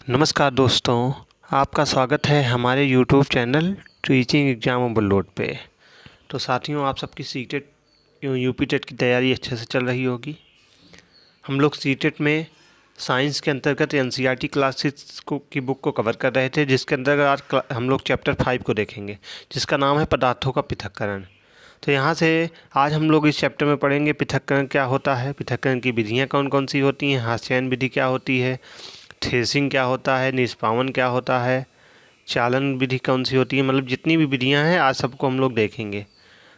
नमस्कार दोस्तों, आपका स्वागत है हमारे YouTube channel teaching exam overload पे। तो साथियों, आप सबकी सीटेट यूपी टेट की तैयारी अच्छे से चल रही होगी। हम लोग सीटेट में साइंस के अंतर्गत एनसीईआरटी क्लासेस की बुक को कवर कर रहे थे, जिसके अंतर्गत आज हम लोग चैप्टर 5 को देखेंगे, जिसका नाम है पदार्थों का पृथक्करण। तो यहाँ से आज हम लोग इस चैप्टर में पढ़ेंगे पृथक्करण क्या होता है, पृथक्करण की विधियाँ कौन कौन सी होती हैं, हास्यायन विधि क्या होती है, थ्रेसिंग क्या होता है, निष्पावन क्या होता है, चालन विधि कौन सी होती है। मतलब जितनी भी विधियां हैं आज सबको हम लोग देखेंगे।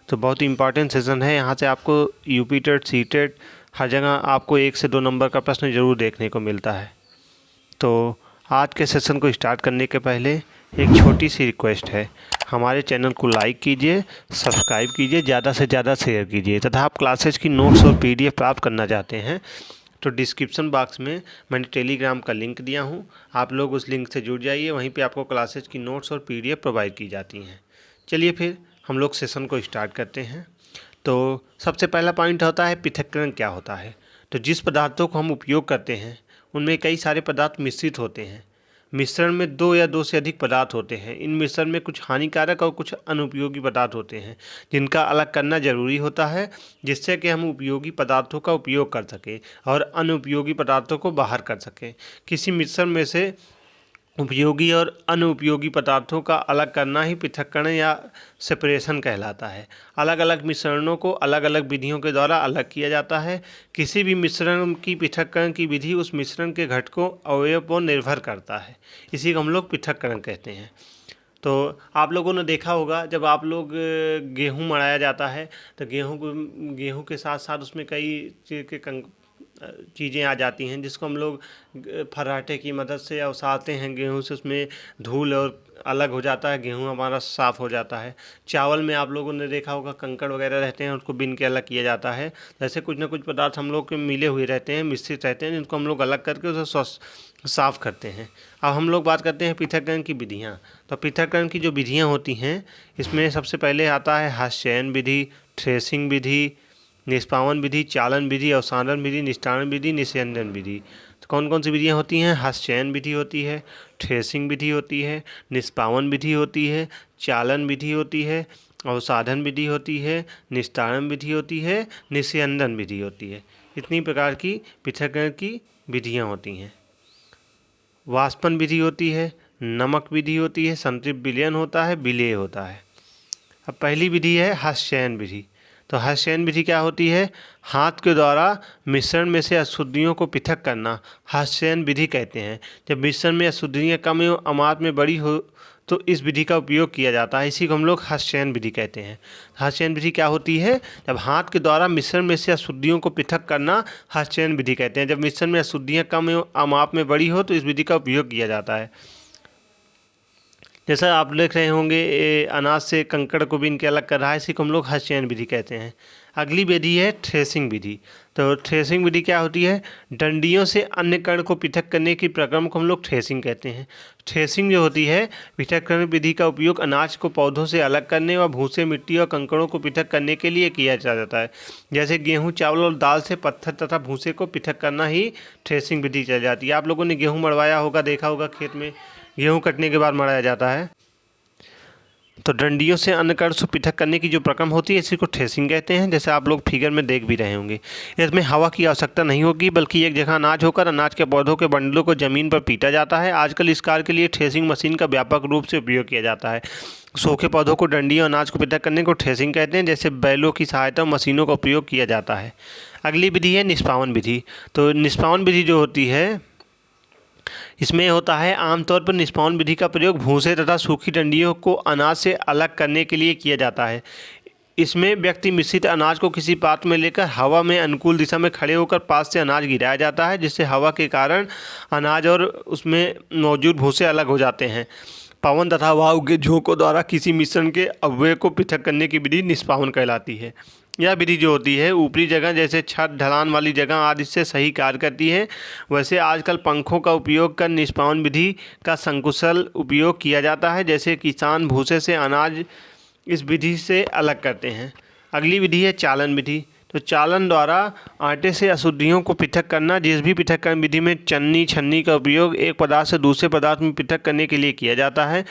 तो बहुत ही इंपॉर्टेंट सेशन है। यहाँ से आपको यूपी टेट, सी टेट हर जगह आपको 1 से 2 नंबर का प्रश्न ज़रूर देखने को मिलता है। तो आज के सेशन को स्टार्ट करने के पहले एक छोटी सी रिक्वेस्ट है, हमारे चैनल को लाइक कीजिए, सब्सक्राइब कीजिए, ज़्यादा से ज़्यादा शेयर कीजिए। तथा आप क्लासेज की नोट्स और PDF प्राप्त करना चाहते हैं तो डिस्क्रिप्शन बॉक्स में मैंने टेलीग्राम का लिंक दिया हूं, आप लोग उस लिंक से जुड़ जाइए। वहीं पे आपको क्लासेज की नोट्स और PDF प्रोवाइड की जाती हैं। चलिए फिर हम लोग सेशन को स्टार्ट करते हैं। तो सबसे पहला पॉइंट होता है पृथक्करण क्या होता है। तो जिस पदार्थों को हम उपयोग करते हैं उनमें कई सारे पदार्थ मिश्रित होते हैं। मिश्रण में 2 या 2 से अधिक पदार्थ होते हैं। इन मिश्रण में कुछ हानिकारक और कुछ अनुपयोगी पदार्थ होते हैं, जिनका अलग करना जरूरी होता है, जिससे कि हम उपयोगी पदार्थों का उपयोग कर सकें और अनुपयोगी पदार्थों को बाहर कर सकें। किसी मिश्रण में से उपयोगी और अनुपयोगी पदार्थों का अलग करना ही पृथक्करण या सेपरेशन कहलाता है। अलग अलग मिश्रणों को अलग अलग विधियों के द्वारा अलग किया जाता है। किसी भी मिश्रण की पृथक्करण की विधि उस मिश्रण के घटकों अवयव पर निर्भर करता है। इसी को हम लोग पृथक्करण कहते हैं। तो आप लोगों ने देखा होगा, जब आप लोग गेहूँ मढ़ाया जाता है तो गेहूँ के साथ साथ उसमें कई चीज़ें आ जाती हैं, जिसको हम लोग फर्राटे की मदद से ओसाते हैं गेहूँ से। उसमें धूल और अलग हो जाता है, गेहूँ हमारा साफ़ हो जाता है। चावल में आप लोगों ने देखा होगा कंकड़ वगैरह रहते हैं, उसको बीन के अलग किया जाता है। जैसे कुछ ना कुछ पदार्थ हम लोग के मिले हुए रहते हैं, मिश्रित रहते हैं, जिनको हम लोग अलग करके उसे साफ़ करते हैं। अब हम लोग बात करते हैं पृथक्करण की विधियाँ। तो पृथक्करण की जो विधियाँ होती हैं, इसमें सबसे पहले आता है हास्यायन विधि, थ्रेसिंग विधि, निष्पावन विधि, चालन विधि, अवसादन विधि, निष्ठारण विधि, निस्यंदन विधि। तो कौन कौन सी विधियाँ होती हैं? हास्यायन विधि होती है, थ्रेसिंग विधि होती है, निष्पावन विधि होती है, चालन विधि होती है, अवसाधन विधि होती है, निस्तारण विधि होती है, निस्यंदन विधि होती है। इतनी प्रकार की पृथक्करण की विधियाँ होती हैं। वाष्पन विधि होती है, नमक विधि होती है, संतृप्त विलयन होता है, विलेय होता है। अब पहली विधि है हास्यायन विधि। तो हास्यायन विधि क्या होती है? हाथ के द्वारा मिश्रण में से अशुद्धियों को पृथक करना हास्यायन विधि कहते हैं। जब मिश्रण में अशुद्धियाँ कम एवं अमाप में बड़ी हो तो इस विधि का उपयोग किया जाता है। इसी को हम लोग हास्यायन विधि कहते हैं। हास्यायन विधि क्या होती है? जब हाथ के द्वारा मिश्रण में से अशुद्धियों को पृथक करना हास्यायन विधि कहते हैं। जब मिश्रण में अशुद्धियाँ कम एवं अमाप में बड़ी हो तो इस विधि का उपयोग किया जाता है। जैसा आप देख रहे होंगे, अनाज से कंकड़ को बीन के अलग कर रहा है, इसी को हम लोग हास्यायन विधि कहते हैं। अगली विधि है थ्रेसिंग विधि। तो थ्रेसिंग विधि क्या होती है? डंडियों से अन्य कण को पृथक करने की प्रक्रम को हम लोग थ्रेसिंग कहते हैं। थ्रेसिंग जो होती है, पृथक्करण विधि का उपयोग अनाज को पौधों से अलग करने व भूसे, मिट्टी और कंकड़ों को पृथक करने के लिए किया जाता है। जैसे गेहूँ, चावल और दाल से पत्थर तथा भूसे को पृथक करना ही थ्रेसिंग विधि चल जाती है। आप लोगों ने गेहूँ मड़वाया होगा, देखा होगा खेत में गेहूँ कटने के बाद मढ़ाया जाता है। तो डंडियों से अन्य कण को पृथक करने की जो प्रक्रम होती है, इसी को थ्रेसिंग कहते हैं। जैसे आप लोग फिगर में देख भी रहे होंगे। इसमें हवा की आवश्यकता नहीं होगी, बल्कि एक जगह अनाज होकर अनाज के पौधों के बंडलों को जमीन पर पीटा जाता है। आजकल इस कार्य के लिए थ्रेसिंग मशीन का व्यापक रूप से उपयोग किया जाता है। सूखे पौधों को डंडियों अनाज को पृथक करने को थ्रेसिंग कहते हैं। जैसे बैलों की सहायता मशीनों का उपयोग किया जाता है। अगली विधि है निष्पावन विधि। तो निष्पावन विधि जो होती है, इसमें होता है आमतौर पर निष्पावन विधि का प्रयोग भूसे तथा सूखी डंडियों को अनाज से अलग करने के लिए किया जाता है। इसमें व्यक्ति मिश्रित अनाज को किसी पात्र में लेकर हवा में अनुकूल दिशा में खड़े होकर पास से अनाज गिराया जाता है, जिससे हवा के कारण अनाज और उसमें मौजूद भूसे अलग हो जाते हैं। पवन तथा वायु के झोंकों द्वारा किसी मिश्रण के अवयव को पृथक करने की विधि निष्पावन कहलाती है। यह विधि जो होती है ऊपरी जगह जैसे छत, ढलान वाली जगह आदि से सही कार्य करती है। वैसे आजकल पंखों का उपयोग कर निष्पावन विधि का संकुशल उपयोग किया जाता है। जैसे किसान भूसे से अनाज इस विधि से अलग करते हैं। अगली विधि है चालन विधि। तो चालन द्वारा आटे से अशुद्धियों को पृथक करना। जिस भी पृथक्करण विधि में चन्नी छन्नी का उपयोग एक पदार्थ से दूसरे पदार्थ में पृथक करने के लिए किया जाता है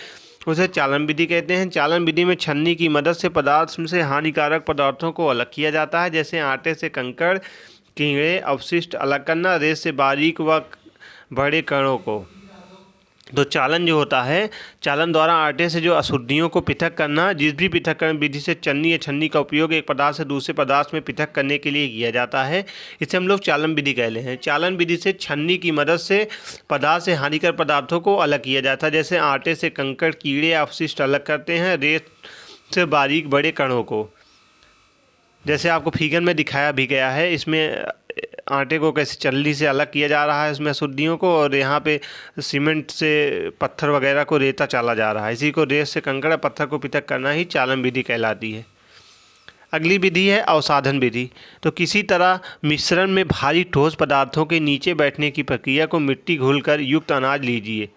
उसे चालन विधि कहते हैं। चालन विधि में छन्नी की मदद से पदार्थ से हानिकारक पदार्थों को अलग किया जाता है, जैसे आटे से कंकड़ कीड़े अवशिष्ट अलग करना, रेत से बारीक व बड़े कणों को। तो चालन जो होता है, चालन द्वारा आटे से जो अशुद्धियों को पृथक करना। जिस भी पृथक्करण विधि से चन्नी या छन्नी का उपयोग एक पदार्थ से दूसरे पदार्थ में पृथक करने के लिए किया जाता है, इसे हम लोग चालन विधि कहते हैं। चालन विधि से छन्नी की मदद से पदार्थ से हानिकारक पदार्थों को अलग किया जाता है, जैसे आटे से कंकड़ कीड़े अवशिष्ट अलग करते हैं, रेत से बारीक बड़े कणों को। जैसे आपको फिगर में दिखाया भी गया है, इसमें आटे को कैसे चल्ली से अलग किया जा रहा है इसमें अशुद्धियों को, और यहाँ पे सीमेंट से पत्थर वगैरह को रेता चाला जा रहा है। इसी को रेत से कंकड़ पत्थर को पृथक करना ही चालन विधि कहलाती है। अगली विधि है अवसाधन विधि। तो किसी तरह मिश्रण में भारी ठोस पदार्थों के नीचे बैठने की प्रक्रिया को मिट्टी घोलकर युक्त अनाज लीजिए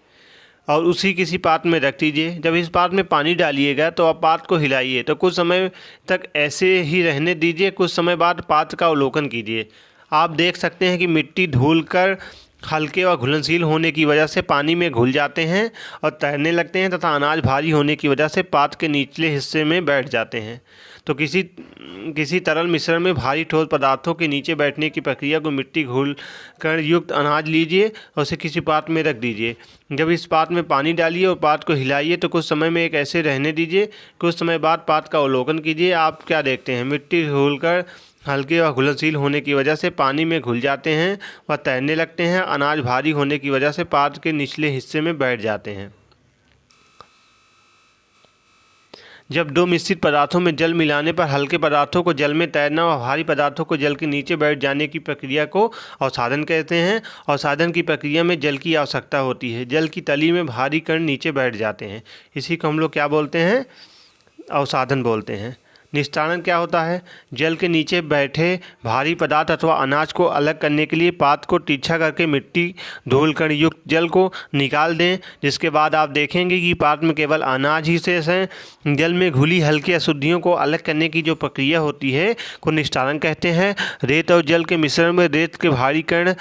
और उसी किसी पात्र में रख दीजिए। जब इस पात्र में पानी डालिएगा तो आप पात्र को हिलाइए, तो कुछ समय तक ऐसे ही रहने दीजिए। कुछ समय बाद पात्र का अवलोकन कीजिए। आप देख सकते हैं कि मिट्टी धुलकर हल्के व घुलनशील होने की वजह से पानी में घुल जाते हैं और तैरने लगते हैं, तथा अनाज भारी होने की वजह से पात्र के निचले हिस्से में बैठ जाते हैं। तो किसी तरल मिश्रण में भारी ठोस पदार्थों के नीचे बैठने की प्रक्रिया को मिट्टी घोलकर युक्त अनाज लीजिए और उसे किसी पात्र में रख दीजिए। जब इस पात्र में पानी डालिए और पात्र को हिलाइए तो कुछ समय में एक ऐसे रहने दीजिए। कुछ समय बाद पात्र का अवलोकन कीजिए। आप क्या देखते हैं, मिट्टी घोलकर हल्के व घुलनशील होने की वजह से पानी में घुल जाते हैं व तैरने लगते हैं। अनाज भारी होने की वजह से पात्र के निचले हिस्से में बैठ जाते हैं। जब दो मिश्रित पदार्थों में जल मिलाने पर हल्के पदार्थों को जल में तैरना और भारी पदार्थों को जल के नीचे बैठ जाने की प्रक्रिया को अवसाधन कहते हैं। अवसाधन की प्रक्रिया में जल की आवश्यकता होती है। जल की तली में भारी कण नीचे बैठ जाते हैं, इसी को हम लोग क्या बोलते हैं, अवसाधन बोलते हैं। निस्तारण क्या होता है, जल के नीचे बैठे भारी पदार्थ अथवा अनाज को अलग करने के लिए पात्र को तिरछा करके मिट्टी धूल युक्त जल को निकाल दें, जिसके बाद आप देखेंगे कि पात्र में केवल अनाज ही शेष हैं। जल में घुली हल्की अशुद्धियों को अलग करने की जो प्रक्रिया होती है को निस्तारण कहते हैं। रेत और जल के मिश्रण में रेत के भारी कण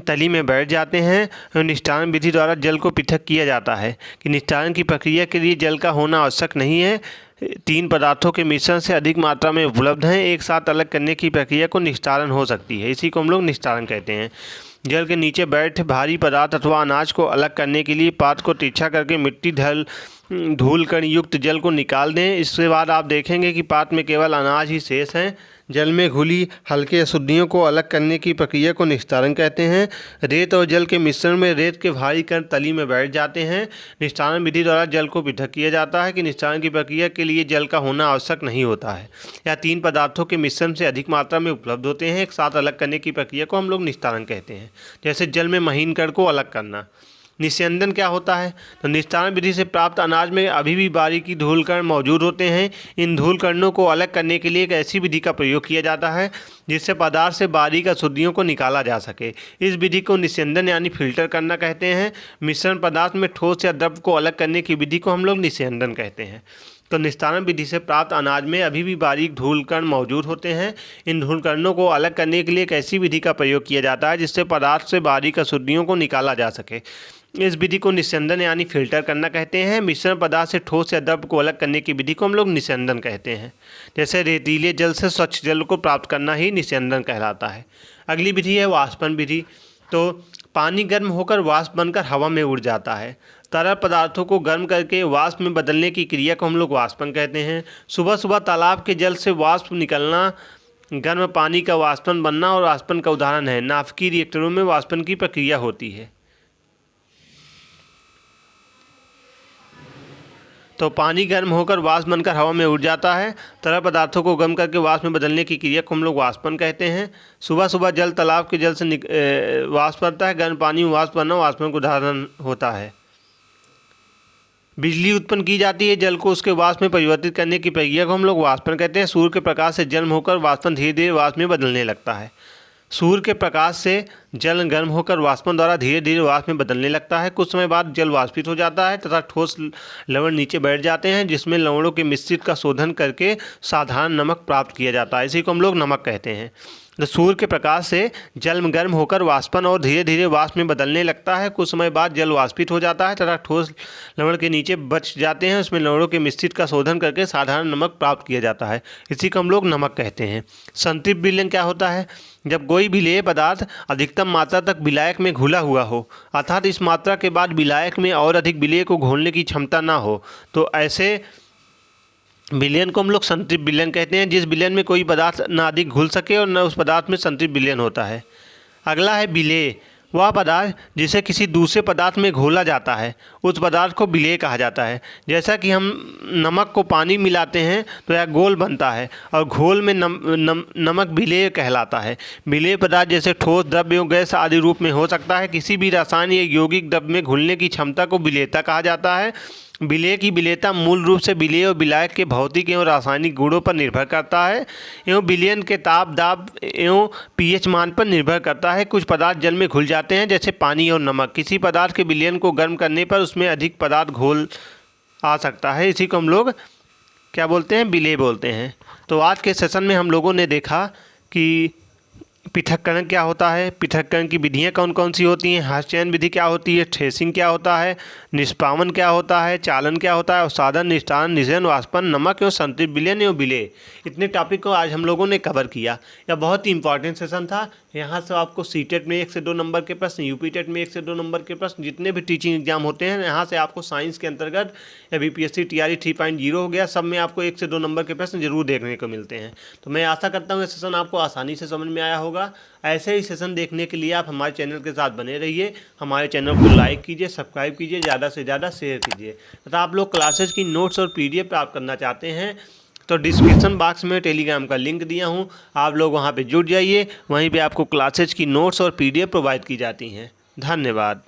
तली में बैठ जाते हैं। निस्तारण विधि द्वारा जल को पृथक किया जाता है कि निस्तारण की प्रक्रिया के लिए जल का होना आवश्यक नहीं है। तीन पदार्थों के मिश्रण से अधिक मात्रा में उपलब्ध हैं, एक साथ अलग करने की प्रक्रिया को निस्तारण हो सकती है, इसी को हम लोग निस्तारण कहते हैं। जल के नीचे बैठे भारी पदार्थ अथवा अनाज को अलग करने के लिए पात्र को तिरछा करके मिट्टी धूल कण युक्त जल को निकाल दें। इसके बाद आप देखेंगे कि पात्र में केवल अनाज ही शेष हैं। जल में घुली हल्के अशुद्धियों को अलग करने की प्रक्रिया को निस्तारण कहते हैं। रेत और जल के मिश्रण में रेत के भारी कण तली में बैठ जाते हैं। निस्तारण विधि द्वारा जल को पृथक किया जाता है कि निस्तारण की प्रक्रिया के लिए जल का होना आवश्यक नहीं होता है, या तीन पदार्थों के मिश्रण से अधिक मात्रा में उपलब्ध होते हैं। एक साथ अलग करने की प्रक्रिया को हम लोग निस्तारण कहते हैं, जैसे जल में महीन कण को अलग करना। निस्यंदन क्या होता है, तो निस्तारण विधि से प्राप्त अनाज में अभी भी बारीकी धूल कण मौजूद होते हैं। इन धूल कणों को अलग करने के लिए एक ऐसी विधि का प्रयोग किया जाता है जिससे पदार्थ से बारीक अशुद्धियों को निकाला जा सके। इस विधि को निस्यंदन यानी फिल्टर करना कहते हैं। मिश्रण पदार्थ में ठोस या द्रव को अलग करने की विधि को हम लोग निस्यंदन कहते हैं। तो निस्तारण विधि से प्राप्त अनाज में अभी भी बारीक धूल कण मौजूद होते हैं। इन धूल कणों को अलग करने के लिए एक ऐसी विधि का प्रयोग किया जाता है जिससे पदार्थ से बारीक अशुद्धियों को निकाला जा सके। इस विधि को निस्यंदन यानी फिल्टर करना कहते हैं। मिश्रण पदार्थ से ठोस या द्रव को अलग करने की विधि को हम लोग निस्यंदन कहते हैं। जैसे रेतीले जल से स्वच्छ जल को प्राप्त करना ही निस्यंदन कहलाता है। अगली विधि है वाष्पन विधि। तो पानी गर्म होकर वाष्प बनकर हवा में उड़ जाता है। तरल पदार्थों को गर्म करके वाष्प में बदलने की क्रिया को हम लोग वाष्पन कहते हैं। सुबह सुबह तालाब के जल से वाष्प निकलना, गर्म पानी का वाष्पन बनना और वाष्पन का उदाहरण है। नाभिकीय रिएक्टरों में वाष्पन की प्रक्रिया होती है। तो पानी गर्म होकर वाष्प बनकर हवा में उड़ जाता है। तरल पदार्थों को गर्म करके वाष्प में बदलने की क्रिया को हम लोग वाष्पन कहते हैं। सुबह सुबह जल तालाब के जल से वाष्प बनता है। गर्म पानी में वाष्प बनना वाष्पन का उदाहरण होता है। बिजली उत्पन्न की जाती है। जल को उसके वाष्प में परिवर्तित करने की प्रक्रिया को हम लोग वाष्पन कहते हैं। सूर्य के प्रकाश से जन्म होकर वाष्पन धीरे धीरे वाष्प में बदलने लगता है। सूर्य के प्रकाश से जल गर्म होकर वाष्पन द्वारा धीरे धीरे वाष्प में बदलने लगता है। कुछ समय बाद जल वाष्पित हो जाता है तथा ठोस लवण नीचे बैठ जाते हैं, जिसमें लवणों के मिश्रित का शोधन करके साधारण नमक प्राप्त किया जाता है। इसी को हम लोग नमक कहते हैं। तो सूर्य के प्रकाश से जल गर्म होकर वाष्पन और धीरे धीरे वाष्प में बदलने लगता है। कुछ समय बाद जल वाष्पित हो जाता है तथा ठोस लवण के नीचे बच जाते हैं, उसमें लवणों के मिश्रित का शोधन करके साधारण नमक प्राप्त किया जाता है। इसी को हम लोग नमक कहते हैं। संतृप्त विलयन क्या होता है? जब कोई विलेय पदार्थ अधिकतम मात्रा तक विलायक में घुला हुआ हो, अर्थात इस मात्रा के बाद विलायक में और अधिक विलेय को घोलने की क्षमता ना हो, तो ऐसे विलयन को हम लोग संतृप्त विलयन कहते हैं। जिस विलयन में कोई पदार्थ ना अधिक घुल सके और न उस पदार्थ में संतृप्त विलयन होता है। अगला है विलेय। वह पदार्थ जिसे किसी दूसरे पदार्थ में घोला जाता है, उस पदार्थ को विलेय कहा जाता है। जैसा कि हम नमक को पानी मिलाते हैं तो यह घोल बनता है और घोल में नमक विलेय कहलाता है। विलेय पदार्थ जैसे ठोस, द्रव्य एवं गैस आदि रूप में हो सकता है। किसी भी रसायन या यौगिक द्रव्य में घुलने की क्षमता को विलेयता कहा जाता है। विलेय की विलेयता मूल रूप से विलेय और विलायक के भौतिक एवं रासायनिक गुणों पर निर्भर करता है एवं विलयन के ताप, दाब एवं पीएच मान पर निर्भर करता है। कुछ पदार्थ जल में घुल जाते हैं, जैसे पानी और नमक। किसी पदार्थ के विलयन को गर्म करने पर उसमें अधिक पदार्थ घोल आ सकता है। इसी को हम लोग क्या बोलते हैं? विलेय बोलते हैं। तो आज के सेशन में हम लोगों ने देखा कि पृथक्करण क्या होता है, पृथक्करण की विधियाँ कौन कौन सी होती हैं, हस्तचयन विधि क्या होती है, थ्रेसिंग क्या होता है, निष्पावन क्या होता है, चालन क्या होता है, अवसादन, निष्ठान, निषेधन, वाष्पन, नमक एवं संतृप्त विलयन एवं विलेय। इतने टॉपिक को आज हम लोगों ने कवर किया। यह बहुत ही इंपॉर्टेंट सेशन था। यहाँ से आपको सीटेट में 1 से 2 नंबर के प्रश्न, यूपी टेट में 1 से 2 नंबर के प्रश्न, जितने भी टीचिंग एग्जाम होते हैं यहाँ से आपको साइंस के अंतर्गत या बीपीएससी टीआरई 3.0 हो गया, सब में आपको 1 से 2 नंबर के प्रश्न जरूर देखने को मिलते हैं। तो मैं आशा करता हूँ ये सेशन आपको आसानी से समझ में आया होगा। ऐसे ही सेशन देखने के लिए आप हमारे चैनल के साथ बने रहिए। हमारे चैनल को लाइक कीजिए, सब्सक्राइब कीजिए, ज़्यादा से ज़्यादा शेयर कीजिए। तथा आप लोग क्लासेज की नोट्स और पीडीएफ प्राप्त करना चाहते हैं तो डिस्क्रिप्शन बॉक्स में टेलीग्राम का लिंक दिया हूं, आप लोग वहां पे जुड़ जाइए। वहीं पे आपको क्लासेज की नोट्स और पीडीएफ प्रोवाइड की जाती हैं। धन्यवाद।